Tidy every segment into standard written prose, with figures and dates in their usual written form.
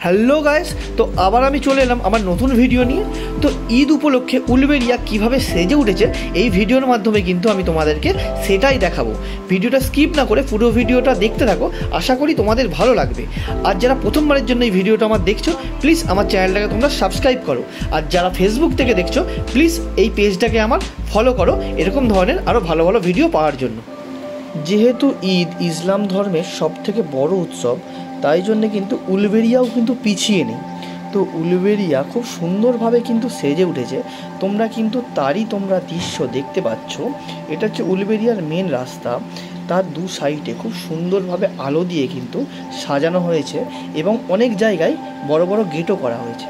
Hello guys, তো আবার আমি চলে এলাম আমার নতুন ভিডিও নিয়ে। তো ঈদ উপলক্ষে উলুবেড়িয়া কীভাবে সেজে উঠেছে এই ভিডিওর মাধ্যমে কিন্তু আমি তোমাদেরকে সেটাই দেখাবো। ভিডিওটা স্কিপ না করে পুরো ভিডিওটা দেখতে থাকো, আশা করি তোমাদের ভালো লাগবে। আর যারা প্রথমবারের জন্য এই ভিডিওটা আমার দেখছো, প্লিজ আমার চ্যানেলটাকে তোমরা সাবস্ক্রাইব করো। আর যারা ফেসবুক থেকে দেখছো, প্লিজ এই পেজটাকে আমার ফলো করো এরকম ধরনের আরও ভালো ভালো ভিডিও পাওয়ার জন্য। যেহেতু ঈদ ইসলাম ধর্মের সবথেকে বড় উৎসব, তাই জন্যে কিন্তু উলুবেড়িয়াও কিন্তু পিছিয়ে নেই। তো উলুবেড়িয়া খুব সুন্দরভাবে কিন্তু সেজে উঠেছে। তোমরা কিন্তু তারই দৃশ্য দেখতে পাচ্ছ। এটা হচ্ছে উলুবেড়িয়ার মেন রাস্তা, তার দু সাইডে খুব সুন্দরভাবে আলো দিয়ে কিন্তু সাজানো হয়েছে এবং অনেক জায়গায় বড় বড় গেটও করা হয়েছে।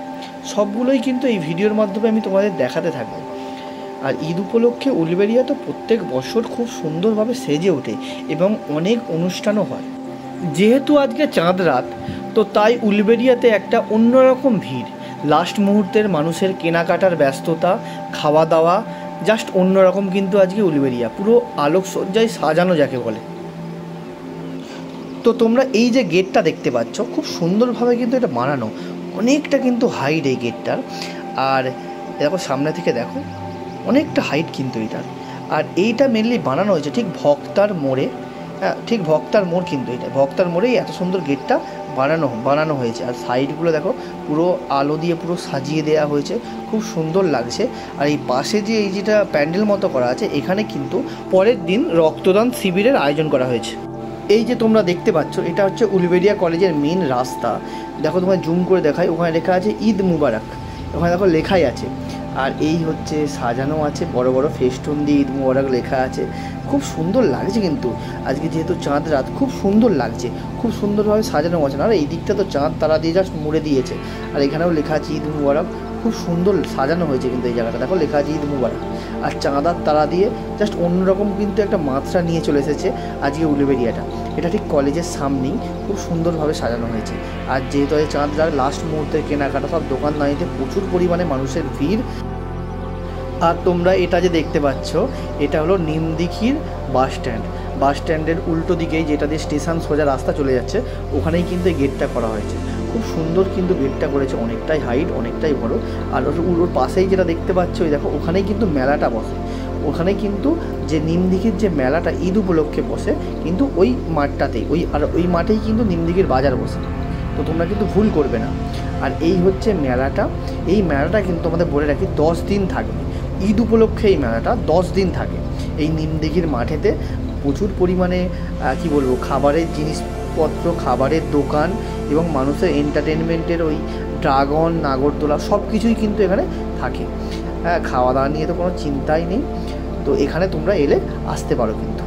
সবগুলোই কিন্তু এই ভিডিওর মাধ্যমে আমি তোমাদের দেখাতে থাকবো। আর ঈদ উপলক্ষে উলুবেড়িয়া তো প্রত্যেক বছর খুব সুন্দরভাবে সেজে ওঠে এবং অনেক অনুষ্ঠানও হয়। যেহেতু আজকে চাঁদ রাত, তো তাই উলুবেড়িয়াতে একটা অন্যরকম ভিড়। লাস্ট মুহূর্তের মানুষের কেনাকাটার ব্যস্ততা, খাওয়া দাওয়া, জাস্ট অন্যরকম কিন্তু আজকে উলুবেড়িয়া পুরো আলোকসজ্জায় সাজানো যাকে বলে। তো তোমরা এই যে গেটটা দেখতে পাচ্ছ, খুব সুন্দরভাবে কিন্তু এটা বানানো, অনেকটা কিন্তু হাইট এই গেটটার। আর দেখো সামনে থেকে দেখো, অনেকটা হাইট কিন্তু এটার। আর এইটা মেনলি বানানো হয়েছে ঠিক ভক্তার মোড়ে। ঠিক ভক্তার মোড়, কিন্তু এটা ভক্তার মোড়েই এত সুন্দর গেটটা বানানো হয়েছে। আর সাইডগুলো দেখো পুরো আলো দিয়ে পুরো সাজিয়ে দেওয়া হয়েছে, খুব সুন্দর লাগছে। আর এই পাশে যে এই যেটা প্যান্ডেল মতো করা আছে, এখানে কিন্তু পরের দিন রক্তদান শিবিরের আয়োজন করা হয়েছে। এই যে তোমরা দেখতে পাচ্ছ, এটা হচ্ছে উলুবেড়িয়া কলেজের মেন রাস্তা। দেখো তোমায় জুম করে দেখাই, ওখানে লেখা আছে ঈদ মুবারক, ওখানে দেখো লেখাই আছে। আর এই হচ্ছে সাজানো আছে বড় বড় ফেস্টুন দিয়ে ঈদ মুবারক লেখা আছে। খুব সুন্দর লাগছে কিন্তু আজকে যেহেতু চাঁদ রাত, খুব সুন্দর লাগছে, খুব সুন্দরভাবে সাজানো আছে। আর এই দিকটা তো চাঁদ তারা দিয়ে জাস্ট মুড়ে দিয়েছে। আর এখানেও লেখা আছে ঈদ মুবারক, খুব সুন্দর সাজানো হয়েছে কিন্তু এই জায়গাটা। দেখো লেখা আছে ঈদ মুবারক, আর চাঁদার তারা দিয়ে জাস্ট অন্যরকম কিন্তু একটা মাত্রা নিয়ে চলে এসেছে আজকে উলুবেড়িয়াটা। এটা ঠিক কলেজের সামনেই খুব সুন্দরভাবে সাজানো হয়েছে। আর যেহেতু এই চাঁদ রাত, লাস্ট মুহূর্তে কেনাকাটা, সব দোকানদানিতে প্রচুর পরিমাণে মানুষের ভিড়। আর তোমরা এটা যে দেখতে পাচ্ছ, এটা হলো নিমদিঘির বাস স্ট্যান্ড। বাস স্ট্যান্ডের উল্টো দিকেই, যেটা দিয়ে স্টেশন সোজা রাস্তা চলে যাচ্ছে, ওখানেই কিন্তু এই গেটটা করা হয়েছে। খুব সুন্দর কিন্তু গেটটা করেছে, অনেকটাই হাইট, অনেকটাই বড়। আর ওর পাশেই যেটা দেখতে পাচ্ছ, ওই দেখো ওখানেই কিন্তু মেলাটা বসে। ওখানে কিন্তু যে নিমদিঘির যে মেলাটা ঈদ উপলক্ষে বসে, কিন্তু ওই মাঠটাতেই, ওই মাঠেই কিন্তু নিমদিঘির বাজার বসে। তো তোমরা কিন্তু ভুল করবে না। আর এই হচ্ছে মেলাটা। এই মেলাটা কিন্তু আমাদের বলে রাখি 10 দিন থাকবে। ঈদ উপলক্ষে এই মেলাটা 10 দিন থাকে এই নিমদিঘির মাঠেতে। প্রচুর পরিমাণে কি বলবো, খাবারের জিনিসপত্র, খাবারের দোকান এবং মানুষের এন্টারটেনমেন্টের ওই ড্রাগন, নাগরদোলা সব কিছুই কিন্তু এখানে থাকে। হ্যাঁ, খাওয়া দাওয়া নিয়ে তো কোনো চিন্তাই নেই। তো এখানে তোমরা এলে আসতে পারো কিন্তু।